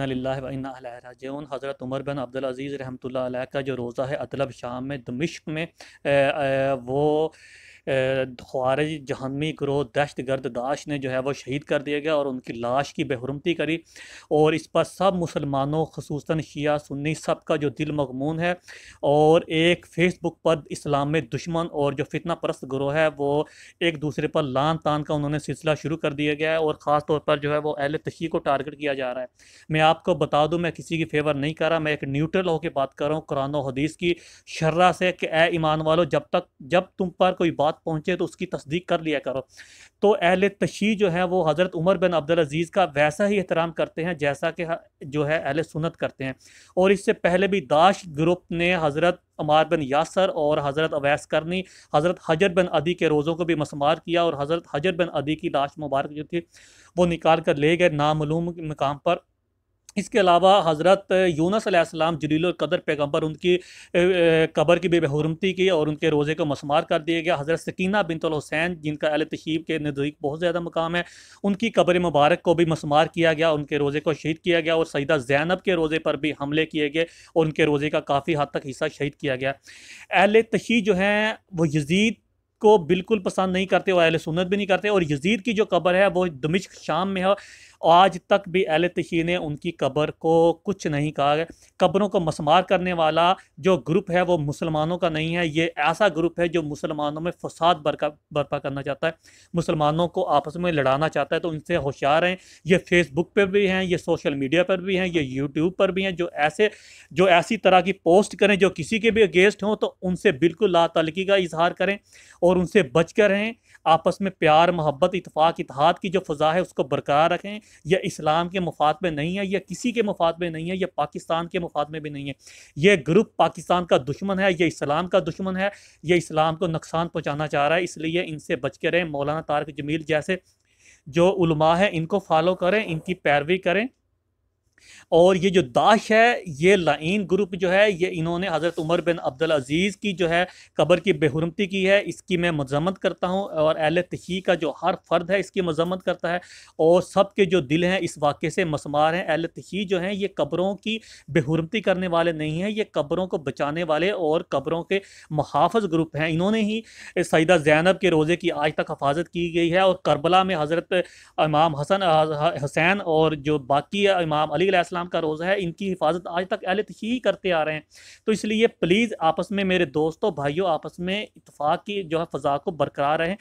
इन्ना लिल्लाहि व इन्ना इलैहि राजिऊन। हज़रत उमर बिन अब्दुल अज़ीज़ रहमतुल्लाह अलैह का जो रोज़ा है अतलब शाम में दमिश्क में वो ख्वारिज जहन्नमी ग्रोह दहशत गर्द दाश ने जो है वो शहीद कर दिया गया और उनकी लाश की बेहुरमती करी। और इस पर सब मुसलमानों खुसूसन शिया सुन्नी सब का जो दिल मगमून है। और एक फ़ेसबुक पर इस्लाम में दुश्मन और जो फितना परस्त ग्रोह है वो एक दूसरे पर लान तान का उन्होंने सिलसिला शुरू कर दिया गया है। और ख़ास तौर पर जो है वो अहले तशय्युअ को टारगेट किया जा रहा है। मैं आपको बता दूं, मैं किसी की फेवर नहीं कर रहा, मैं एक न्यूट्रल होकर बात कर रहा हूँ कुरान और हदीस की शर्रा से कि ए ईमान वालों, जब तुम पर कोई बात पहुंचे तो उसकी तस्दीक कर लिया करो। तो अहले तशय्युअ जो है वो हज़रत उमर बिन अब्दुल अजीज़ का वैसा ही एहतराम करते हैं जैसा कि जो है अहले सुन्नत करते हैं। और इससे पहले भी दाश ग्रुप ने हज़रत अमार बिन यासर और हज़रत अवैस करनी, हज़रत हजर बिन अदी के रोज़ों को भी मसमार किया और हज़रत हजर बिन अदी की लाश मुबारक जो थी वो निकाल कर ले गए नामालूम मकाम पर। इसके अलावा हज़रत यूनुस अलैहिस्सलाम जलील कदर पैगम्बर, उनकी कब्र की भी बेहुरमती की और उनके रोज़े को मसमार कर दिया गया। हज़रत सकीना बिनतुल हुसैन जिनका अहले तशय्युअ के नज़दीक बहुत ज़्यादा मकाम है, उनकी कब्र मुबारक को भी मसमार किया गया, उनके रोज़े को शहीद किया गया। और सईदा ज़ैनब के रोज़े पर भी हमले किए गए और उनके रोज़े का काफ़ी हद तक हिस्सा शहीद किया गया। अहले तशय्युअ जो हैं वो यजीद को बिल्कुल पसंद नहीं करते और अहले सुन्नत भी नहीं करते। और यजीद की जो कब्र है वो दमिश्क शाम में है। आज तक भी अहले तशय्युअ ने उनकी कब्र को कुछ नहीं कहा है। कब्रों को मसमार करने वाला जो ग्रुप है वो मुसलमानों का नहीं है, ये ऐसा ग्रुप है जो मुसलमानों में फसाद बर्पा करना चाहता है, मुसलमानों को आपस में लड़ाना चाहता है। तो इनसे होशियार हैं। ये फेसबुक पर भी हैं, ये सोशल मीडिया पर भी हैं, ये यूट्यूब पर भी हैं। जो ऐसी तरह की पोस्ट करें जो किसी के भी अगेंस्ट हों तो उनसे बिल्कुल ला तल्की का इजहार करें और उनसे बच कर रहें। आपस में प्यार मोहब्बत इत्तेफाक इत्तेहाद की जो फ़ज़ा है उसको बरकरार रखें। यह इस्लाम के मुफाद में नहीं है, यह किसी के मुफाद में नहीं है, यह पाकिस्तान के मुफाद में भी नहीं है। यह ग्रुप पाकिस्तान का दुश्मन है, यह इस्लाम का दुश्मन है, यह इस्लाम को नुकसान पहुँचाना चाह रहा है। इसलिए इनसे बच के रहें। मौलाना तारिक जमील जैसे जो उलमा है इनको फॉलो करें, इनकी पैरवी करें। और ये जो दाश है, ये लाइन ग्रुप जो है, ये इन्होंने हज़रत उमर बिन अब्दुल अजीज़ की जो है कब्र की बेहुरमती की है, इसकी मैं मजम्मत करता हूँ। और अहले तशय्युअ का जो हर फर्द है इसकी मजम्मत करता है। और सब के जो दिल हैं इस वाक़े से मसमार हैं। अहले तशय्युअ जो हैं ये कब्रों की बेहुरमती करने वाले नहीं हैं, ये कब्रों को बचाने वाले और कब्रों के मुहाफ़िज़ ग्रुप हैं। इन्होंने ही सईदा ज़ैनब के रोज़े की आज तक हफाजत की गई है। और करबला में हज़रत इमाम हसन हुसैन और जो बाकी इमाम अली अलैहिस्सलाम का रोज़ा है, इनकी हिफाजत आज तक अहले तशय्युअ ही करते आ रहे हैं। तो इसलिए प्लीज़ आपस में मेरे दोस्तों भाइयों आपस में इत्तेफाक की जो है फ़ज़ा को बरकरार रहें।